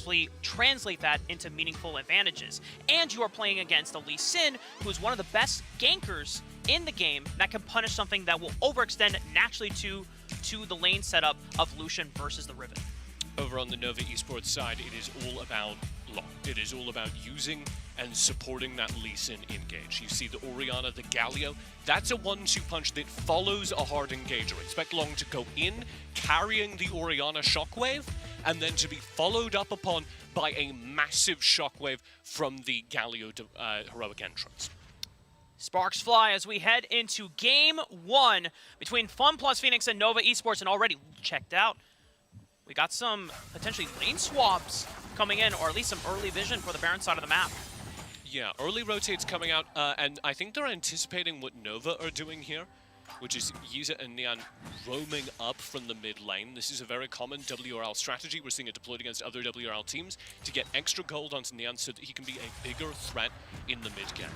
successfully translate that into meaningful advantages. And you are playing against a Lee Sin, who is one of the best gankers in the game that can punish something that will overextend naturally to the lane setup of Lucian versus the Riven. Over on the Nova Esports side, it is all about Long. It is all about using and supporting that Lee Sin engage. You see the Orianna, the Galio, that's a 1-2 punch that follows a hard engager. Expect Long to go in, carrying the Orianna shockwave, and then to be followed up upon by a massive shockwave from the Galio heroic entrance. Sparks fly as we head into Game 1 between Fun Plus Phoenix and Nova Esports, and already checked out. We got some potentially lane swaps coming in, or at least some early vision for the Baron side of the map. Yeah, early rotates coming out, and I think they're anticipating what Nova are doing here, which is Yiza and Neon roaming up from the mid lane. This is a very common WRL strategy. We're seeing it deployed against other WRL teams to get extra gold onto Neon so that he can be a bigger threat in the mid game.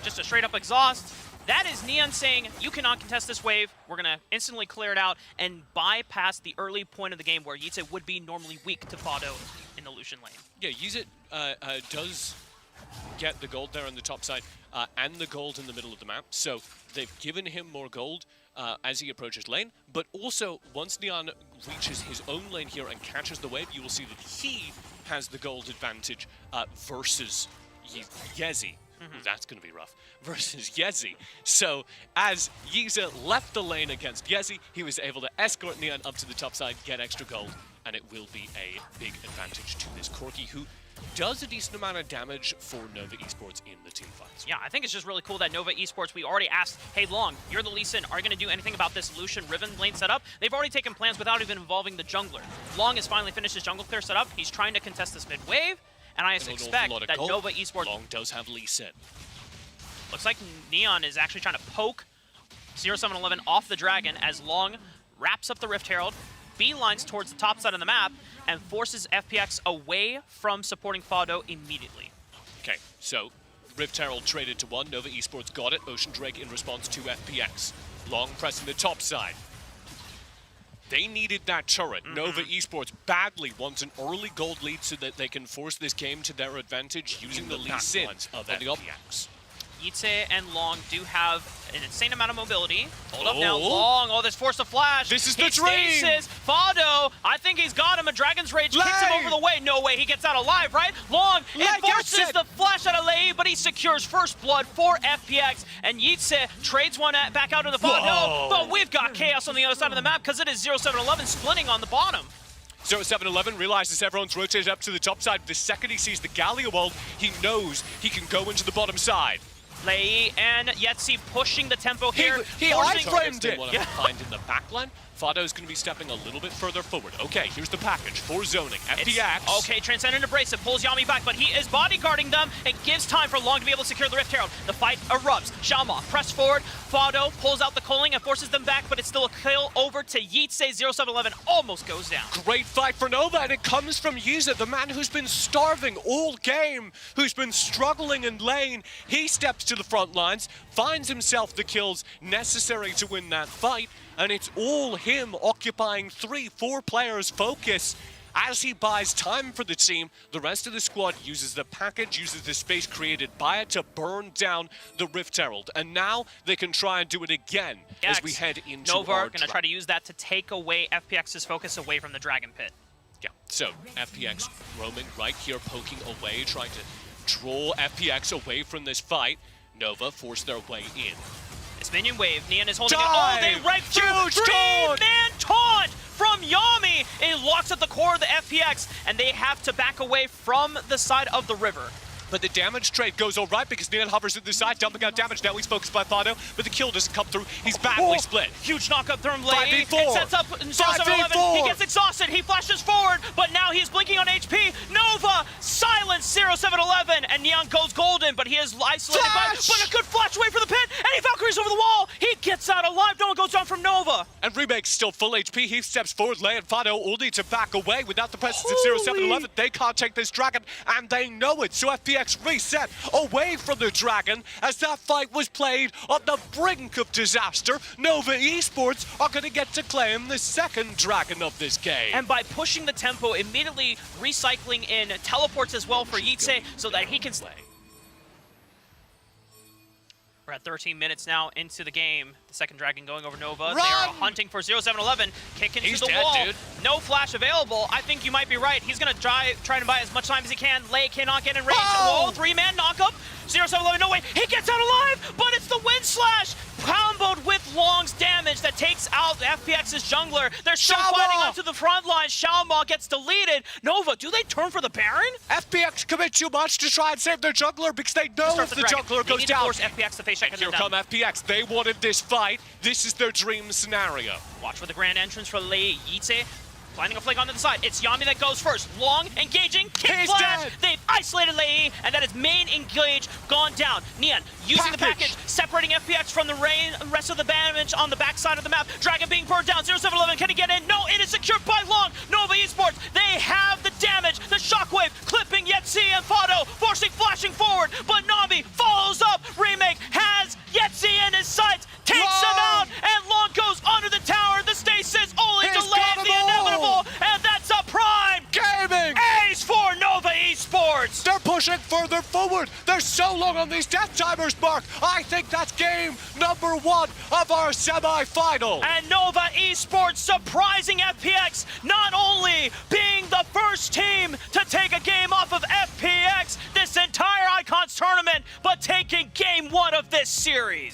Just a straight up exhaust. That is Neon saying, you cannot contest this wave. We're going to instantly clear it out and bypass the early point of the game where Yiza would be normally weak to Fado in the Lucian lane. Yeah, Yiza does get the gold there on the top side and the gold in the middle of the map. So they've given him more gold as he approaches lane. But also, once Neon reaches his own lane here and catches the wave, you will see that he has the gold advantage versus Yezi. That's going to be rough. Versus Yezi. So, as Yiza left the lane against Yezi, he was able to escort Neon up to the top side, get extra gold, and it will be a big advantage to this Corki, who does a decent amount of damage for Nova Esports in the team fights. Yeah, I think it's just really cool that Nova Esports, we already asked, hey Long, you're the Lee Sin, are you going to do anything about this Lucian Riven lane setup? They've already taken plans without even involving the jungler. Long has finally finished his jungle clear setup. He's trying to contest this mid wave. And I expect that Nova Esports... Long does have Lee Sin. Looks like Neon is actually trying to poke 0711 off the Dragon as Long wraps up the Rift Herald, beelines towards the top side of the map, and forces FPX away from supporting Fado immediately. Okay, so Rift Herald traded to 1. Nova Esports got it. Ocean Drake in response to FPX. Long pressing the top side. They needed that turret. Nova Esports badly wants an early gold lead so that they can force this game to their advantage using the Lee Sin of the FPX. Yitze and Long do have an insane amount of mobility. Hold up now, Long. Oh, this force of flash. This is the dream. Fado, I think he's got him. A Dragon's Rage kicks him over the way. No way he gets out alive, right? Long enforces the flash out of Lei, but he secures first blood for FPX. And Yitze trades one back out to the Fado. But we've got chaos on the other side of the map because it is 0711 splitting on the bottom. 0711 realizes everyone's rotated up to the top side. The second he sees the Galio ult, he knows he can go into the bottom side. Lei and Yetzi pushing the tempo here. He iframed it. Behind in the backline. Fado's going to be stepping a little bit further forward. Okay, here's the package for zoning. FPX. Okay, Transcendent Abrasive pulls Yami back, but he is bodyguarding them and gives time for Long to be able to secure the Rift Herald. The fight erupts. Xiaoma press forward. Fado pulls out the culling and forces them back, but it's still a kill over to Yeet. 0711 almost goes down. Great fight for Nova, and it comes from Yiza, the man who's been starving all game, who's been struggling in lane. He steps to the front lines, finds himself the kills necessary to win that fight, and it's all him occupying 3-4 players' focus. As he buys time for the team, the rest of the squad uses the package, uses the space created by it to burn down the Rift Herald. And now they can try and do it again as we head into Nova are going to try to use that to take away FPX's focus away from the Dragon Pit. Yeah, so FPX roaming right here, poking away, trying to draw FPX away from this fight. Nova force their way in. This minion wave, Neon is holding it. Oh, they right through. Three-man taunt from Yami. It locks at the core of the FPX, and they have to back away from the side of the river. But the damage trade goes all right because Neon hovers at the side, dumping out damage. Now he's focused by Fado, but the kill doesn't come through. He's badly split. Huge knockup from Lei. 5v4. It sets up 0711. He gets exhausted. He flashes forward, but now he's blinking on HP. Nova silence 0711, and Neon goes golden, but he is isolated by. But a good flash away for the pit, and he Valkyries over the wall. He gets gets out alive. No one goes down from Nova. And Remake's still full HP. He steps forward. Lei and Fado all need to back away. Without the presence of 0711, they can't take this dragon, and they know it. So FPX reset away from the dragon as that fight was played on the brink of disaster. Nova Esports are going to get to claim the second dragon of this game. And by pushing the tempo, immediately recycling in teleports as well for Yitse so that he can slay. We're at 13 minutes now into the game. The second dragon going over Nova. Run! They are hunting for 0711, kicking He's to the dead, wall. dude. No flash available. I think you might be right. He's going to try to buy as much time as he can. Lei cannot get in range. Oh! Whoa, three-man knockup. 0711, no way. He gets out alive, but it's the wind slash. Comboed with Long's damage that takes out FPX's jungler. They're still fighting onto the front line. Xiaoma gets deleted. Nova, do they turn for the Baron? FPX commit too much to try and save their jungler because they know if the jungler They goes need to down. force FPX to face check. Here come FPX. They wanted this fight. This is their dream scenario. Watch for the grand entrance for Lei. Yitse finding a flank onto the side. It's Yami that goes first. Long engaging. Kick He's flash. dead. They've isolated Lei, and that is main engage gone down. Neon using the package, separating FPX from the rest of the damage on the backside of the map. Dragon being burned down. 0711, can he get in? No, it is secured by Long. Nova Esports, they have the damage. The shockwave clipping Yetzi and Fado, forcing flashing forward, but Navi follows up. Remake has Yetzi in his sights, takes him out, and Long goes under the tower. The stasis only delays the inevitable, and that's a prime Gaming! ace for Nova Esports. They're pushing further forward. They're so long on these death timers, Mark. I think that's game number 1 of our semi-final. And Nova Esports surprising FPX, not only being the first team to take a game off of FPX this entire Icons tournament, but taking game 1 of this series.